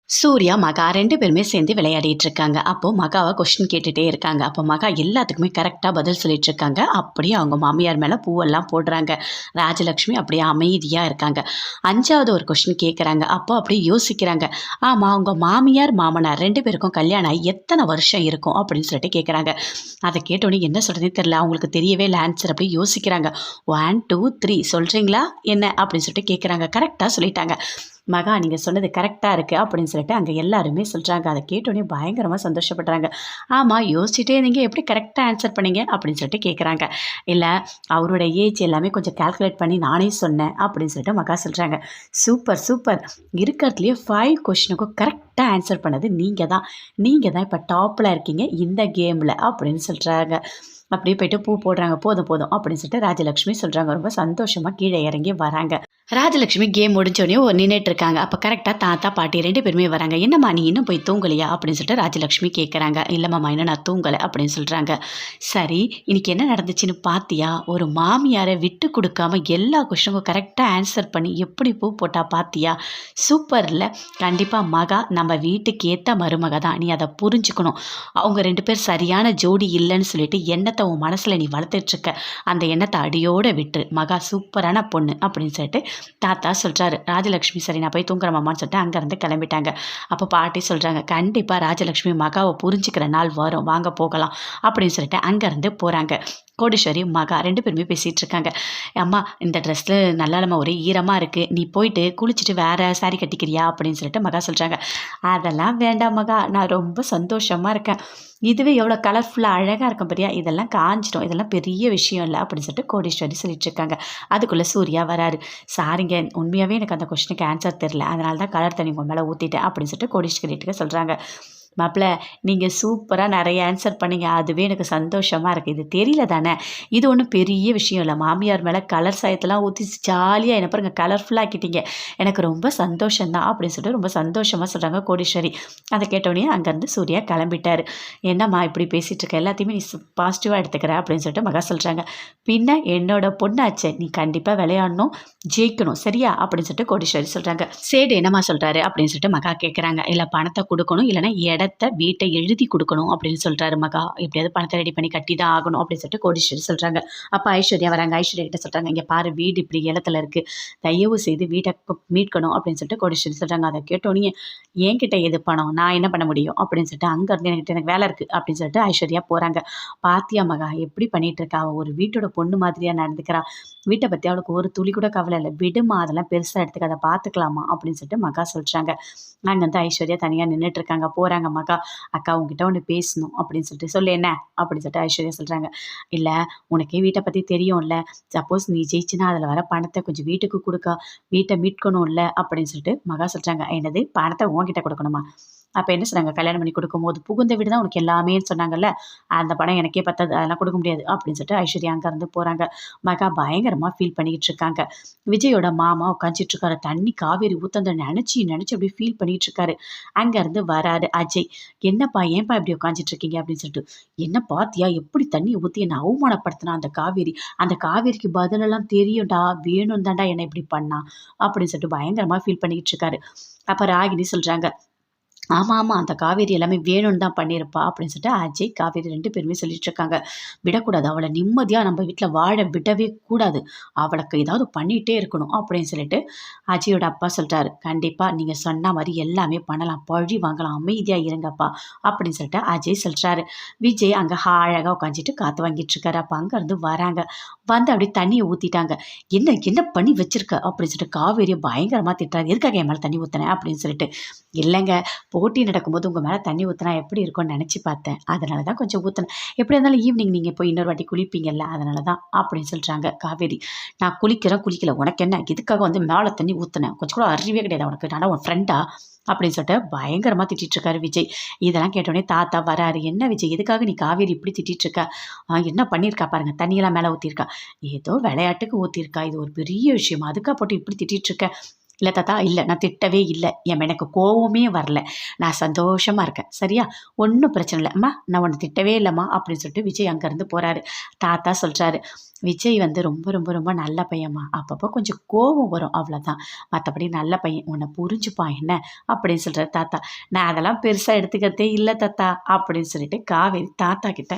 சூர்யா, மகா 2 பேருமே சேர்ந்து விளையாடிட்டு இருக்காங்க. அப்போ மகாவ கொஸ்டின் கேட்டுட்டே இருக்காங்க. அப்போ மகா எல்லாத்துக்குமே கரெக்ட்டா பதில் சொல்லிட்டு இருக்காங்க. அப்படியே அவங்க மாமியார் மேல பூவெல்லாம் போடுறாங்க. ராஜலட்சுமி அப்படியே அமைதியா இருக்காங்க. 5வது ஒரு கொஸ்டின் கேட்குறாங்க. அப்போ அப்படியே யோசிக்கிறாங்க. ஆமா, உங்க மாமியார், மாமனார் 2 பேருக்கும் கல்யாணம் ஆகி எத்தன வருஷம் இருக்கும்? அப்படின்னு சொல்லிட்டு கேட்குறாங்க. அத கேட்டோனே என்ன சொல்றதுன்னே தெரியல. அவங்களுக்கு தெரியவே இல்ல ஆன்சர். அப்படியே யோசிக்கிறாங்க. 1, 2, 3 சொல்றீங்களா என்ன? அப்படின்னு சொல்லிட்டு கேட்குறாங்க. கரெக்ட்டா சொல்லிட்டாங்க. மகா, நீங்க சொன்னது கரெக்ட்டா இருக்கு அப்படின்னு சொல்லிட்டு அங்க எல்லாருமே சொல்றாங்க. அத கேட்டோனே பயங்கரமா சந்தோஷப்படுறாங்க. ஆமா, யோசிச்சுட்டே இருந்தீங்க. எப்படி கரெக்ட்டா ஆன்சர் பண்ணீங்க? அப்படின்னு சொல்லிட்டு கேட்குறாங்க. இல்ல, அவரோட ஏஜ் எல்லாமே கொஞ்சம் கால்குலேட் பண்ணி நானே சொன்னேன் அப்படின்னு சொல்லிட்டு மகா சொல்றாங்க. Super, super. இருக்கிறதுலயே 5 கொஸ்டினுக்கும் கரெக்ட்டா ஆன்சர் பண்ணது நீங்க தான். நீங்க தான் இப்ப டாப்ல இருக்கீங்க இந்த கேம்ல அப்படின்னு சொல்றாங்க. அப்படியே போயிட்டு பூ போடுறாங்க. போதும், போதும் அப்படின்னு சொல்லிட்டு ராஜலட்சுமி சொல்றாங்க. ரொம்ப சந்தோஷமா கீழ இறங்கி வராங்க. ராஜலட்சுமி கேம் முடிஞ்சோடனே நின்னுட்டு இருக்காங்க. அப்ப கரெக்ட்டா தாத்தா, பாட்டி 2 பேருமே வராங்க. "என்னம்மா நீ இன்னும் போய் தூங்கலையா?" அப்படின்னு சொல்லிட்டு ராஜலட்சுமி கேட்கறாங்க. "இல்ல மாமா, இன்னும் நான் தூங்கல" அப்படின்னு சொல்றாங்க. "சரி, இன்னைக்கு என்ன நடந்துச்சுன்னு பாத்தியா? ஒரு மாமியார விட்டு குடுக்காம எல்லா கொஸ்டினுக்கும் கரெக்ட்டா ஆன்சர் பண்ணி எப்படி பூ போட்டா பாத்தியா? சூப்பர்ல! கண்டிப்பா மகா நம்ம வீட்டுக்கு ஏத்த மருமக தான். நீ அத புரிஞ்சுக்கணும். அவங்க 2 பேர் சரியான ஜோடி இல்லன்னு சொல்லிட்டு எண்ணத்த உன் மனசுல நீ வளர்த்துட்டு இருக்க. அந்த எண்ணத்த அடியோட விட்டுரு. மகா சூப்பரான பொண்ணு" அப்படின்னு சொல்லிட்டு தாத்தா சொல்றாரு. ராஜலட்சுமி சரி நான் போய் தூங்குறேன் மாமான்னு சொல்லிட்டு அங்கேருந்து கிளம்பிட்டாங்க. அப்போ பாட்டி சொல்றாங்க, கண்டிப்பா ராஜலட்சுமி மகாவை புரிஞ்சுக்கிற நாள் வரும், வாங்க போகலாம் அப்படின்னு சொல்லிட்டு அங்கேருந்து போறாங்க. கோடீஸ்வரி, மகா 2 பேருமே பேசிட்டு இருக்காங்க. அம்மா, இந்த ட்ரெஸ்ல நல்லா இல்லம்மா, ஒரே ஈரமா இருக்கு. நீ போயிட்டு குளிச்சுட்டு வேற சாரி கட்டிக்கிறியா அப்படின்னு சொல்லிட்டு மகா சொல்றாங்க. அதெல்லாம் வேண்டாம் மகா, நான் ரொம்ப சந்தோஷமா இருக்கேன். இதுவே எவ்வளோ கலர்ஃபுல்லா அழகா இருக்கும் பாரியா, இதெல்லாம் காஞ்சிடும், இதெல்லாம் பெரிய விஷயம் இல்ல அப்படின்னு சொல்லிட்டு கோடீஸ்வரி சொல்லிட்டு இருக்காங்க. அதுக்குள்ள சூர்யா வராரு. சாரிங்க, உண்மையாவே எனக்கு அந்த கொஸ்டினுக்கு ஆன்சர் தெரியல. அதனால தான் கலர் தண்ணி உங்க மேல ஊத்திட்டேன் அப்படின்னு சொல்லிட்டு கோடீஸ்வரிட்ட சொல்றாங்க. மாப்பிள, நீங்க சூப்பரா நெறைய ஆன்சர் பண்ணீங்க. அதுவே எனக்கு சந்தோஷமா இருக்கு. இது தெரியல தானே! இது ஒண்ணும் பெரிய விஷயம் இல்ல. மாமியார் மேல கலர் சாயத்தெல்லாம் ஊத்தி ஜாலியா என்ன பாருங்க கலர்ஃபுல்லா ஆக்கிட்டீங்க. எனக்கு ரொம்ப சந்தோஷம் தான் அப்படின்னு சொல்லிட்டு ரொம்ப சந்தோஷமா சொல்றாங்க கோடீஸ்வரி. அத கேட்டோனே அங்கருந்து சூர்யா கிளம்பிட்டாரு. என்னம்மா இப்படி பேசிட்டு இருக்க? எல்லாத்தையுமே நீ பாசிட்டிவா எடுத்துக்கிற அப்படின்னு சொல்லிட்டு மகா சொல்றாங்க. பின்ன என்னோட பொண்ணாச்சே! நீ கண்டிப்பா விளையாடணும், ஜெயிக்கணும். சரியா? அப்படின்னு சொல்லிட்டு கோடீஸ்வரி சொல்றாங்க. சேடு என்னம்மா சொல்றாரு? அப்படின்னு சொல்லிட்டு மகா கேட்கறாங்க. இல்ல, பணத்த குடுக்கணும், இல்லன்னா வீட்ட எழுதி குடுக்கணும் அப்படின்னு சொல்றாரு மகா. எப்படியாவது பணத்த ரெடி பண்ணி கட்டி தான் ஆகணும் அப்படின்னு சொல்லிட்டு கோடீஸ்வரி சொல்றாங்க. அப்ப ஐஸ்வர்யா வராங்க. ஐஸ்வர்யா கிட்ட சொல்றாங்க, இங்க பாரு வீடு இப்படி ஏலத்துல இருக்கு. தயவு செய்து வீட்ட மீட்கணும் அப்படின்னு சொல்லிட்டு கோடீஸ்வரி சொல்றாங்க. அத கேட்டோனே, என்கிட்ட எது பணம்? நான் என்ன பண்ண முடியும்? அப்படின்னு சொல்லிட்டு அங்க இருந்து எனக்கு வேலை இருக்கு அப்படின்னு சொல்லிட்டு ஐஸ்வர்யா போறாங்க. பாத்தியா மகா எப்படி பண்ணிட்டு இருக்கா? அவ ஒரு வீட்டோட பொண்ணு மாதிரியா நடந்துக்கிறா. வீட்ட பத்தி அவளுக்கு ஒரு துளி கூட கவலை இல்ல. விடுமா, அதெல்லாம் பெருசா எடுத்துக்காத, பாத்துக்கலாமா அப்படின்னு சொல்லிட்டு மகா சொல்றாங்க. அங்க வந்து ஐஸ்வர்யா தனியா நின்னுட்டு இருக்காங்க. போறாங்க மகா. அக்கா, உன்கிட்ட ஒண்ணு பேசணும் அப்படின்னு சொல்லிட்டு. சொல்லு என்ன? அப்படின்னு சொல்லிட்டு ஐஸ்வர்யா சொல்றாங்க. இல்ல, உனக்கே வீட்ட பத்தி தெரியும்ல. சப்போஸ் நீ ஜெயிச்சின்னா அதுல வர பணத்த கொஞ்சம் வீட்டுக்கு குடுக்கா. வீட்ட மீட்கணும்ல அப்படின்னு சொல்லிட்டு மகா சொல்றாங்க. என்னது, பணத்த உன்கிட்ட குடுக்கணுமா? அப்ப என்ன சொன்னாங்க? கல்யாணம் பண்ணி குடுக்கும்போது, புகுந்த வீடு தான் உனக்கு எல்லாமேன்னு சொன்னாங்கல்ல. அந்த பணம் எனக்கே பத்தாது. அதெல்லாம் குடுக்க முடியாது அப்படின்னு சொல்லிட்டு ஐஸ்வர்யா அங்கருந்து போறாங்க. மகா பயங்கரமா ஃபீல் பண்ணிக்கிட்டு இருக்காங்க. விஜயோட மாமா உட்காந்துட்டு இருக்காரு. தண்ணி காவேரி ஊத்துனத நெனச்சு நெனச்சு அப்படியே ஃபீல் பண்ணிட்டு இருக்காரு. அங்கருந்து வராரு அஜய். "என்னப்பா, ஏன்பா இப்படி உட்காந்துட்டு இருக்கீங்க?" அப்படின்னு சொல்லிட்டு. "என்ன பாத்தியா? எப்படி தண்ணிய ஊத்தி என்ன அவமானப்படுத்துனா அந்த காவேரி. அந்த காவேரிக்கு பதிலெல்லாம் தெரியும்டா. வேணும் தான்டா என்ன இப்படி பண்ணா." அப்படின்னு சொல்லிட்டு பயங்கரமா ஃபீல் பண்ணிக்கிட்டு இருக்காரு. அப்ப ராகினி சொல்றாங்க. ஆமா, ஆமா. அந்த காவேரி எல்லாமே வேணும்னு தான் பண்ணியிருப்பா அப்படின்னு சொல்லிட்டு அஜய், காவேரி 2 பேருமே சொல்லிட்டு இருக்காங்க. விடக்கூடாது. அவள நிம்மதியா நம்ம வீட்ல வாழ விடவே கூடாது. அவளுக்கு ஏதாவது பண்ணிட்டே இருக்கணும் அப்படின்னு சொல்லிட்டு அஜயோட அப்பா சொல்றாரு. கண்டிப்பா நீங்க சொன்ன மாரி எல்லாமே பண்ணலாம். பழி வாங்கலாம். அமைதியா இருங்கப்பா அப்படின்னு சொல்லிட்டு அஜய் சொல்றாரு. விஜய் அங்க அழகா உட்காந்துட்டு காத்து வாங்கிட்டு இருக்காரு. அப்ப அங்கருந்து வராங்க. வந்து அப்படியே தண்ணிய ஊத்திட்டாங்க. "என்ன என்ன பண்ணி வச்சிருக்க?" அப்படின்னு சொல்லிட்டு காவேரிய பயங்கரமா திட்டுறாரு. "எதுக்காக என் மேல தண்ணி ஊத்துன?" அப்படின்னு சொல்லிட்டு. "இல்லங்க, போட்டி நடக்கும்போது உங்க மேல தண்ணி ஊத்துனா எப்படி இருக்கும்னு நெனச்சு பார்த்தேன். அதனால தான் கொஞ்சம் ஊத்துனேன். எப்படியா இருந்தாலும் ஈவினிங் நீங்க போய் இன்னொரு வாட்டி குளிப்பீங்கல்ல, அதனால தான்" அப்படின்னு சொல்றாங்க காவேரி. "நான் குளிக்கிறேன், குளிக்கல. உனக்கு என்ன? எதுக்காக வந்து மேல தண்ணி ஊத்துன? கொஞ்சம் கூட அறிவே கிடையாதா உனக்கு? நான்லாம் உன் ஃப்ரெண்டா?" அப்படின்னு சொல்லிட்டு பயங்கரமா திட்டிட்டு இருக்காரு விஜய். இதெல்லாம் கேட்டோனே தாத்தா வராரு. "என்ன விஜய்? எதுக்காக நீ காவேரி இப்படி திட்டிட்டு இருக்க? என்ன பண்ணியிருக்கா பாருங்க. தண்ணியெல்லாம் மேல ஊத்தியிருக்கா. ஏதோ விளையாட்டுக்கு ஊத்தியிருக்கா. இது ஒரு பெரிய விஷயமா? அதுக்கா போட்டு இப்படி திட்டிட்டு இருக்க?" இல்லை தாத்தா இல்லை நான் திட்டவே இல்லை எனக்கு கோவமே வரல நான் சந்தோஷமாக இருக்கேன் சரியா ஒன்றும் பிரச்சனை இல்லை அம்மா நான் உன்னை திட்டவே இல்லைம்மா அப்படின்னு சொல்லிட்டு விஜய் அங்கேருந்து போகிறாரு. தாத்தா சொல்கிறாரு விஜய் வந்து ரொம்ப ரொம்ப ரொம்ப நல்ல பையன்மா அப்பப்போ கொஞ்சம் கோவம் வரும் அவ்வளோதான் மற்றபடி நல்ல பையன் உன்னை புரிஞ்சுப்பான் என்ன அப்படின்னு சொல்கிறாரு தாத்தா. நான் அதெல்லாம் பெருசாக எடுத்துக்கிறதே இல்லை தாத்தா அப்படின்னு சொல்லிட்டு காவேரி தாத்தா கிட்ட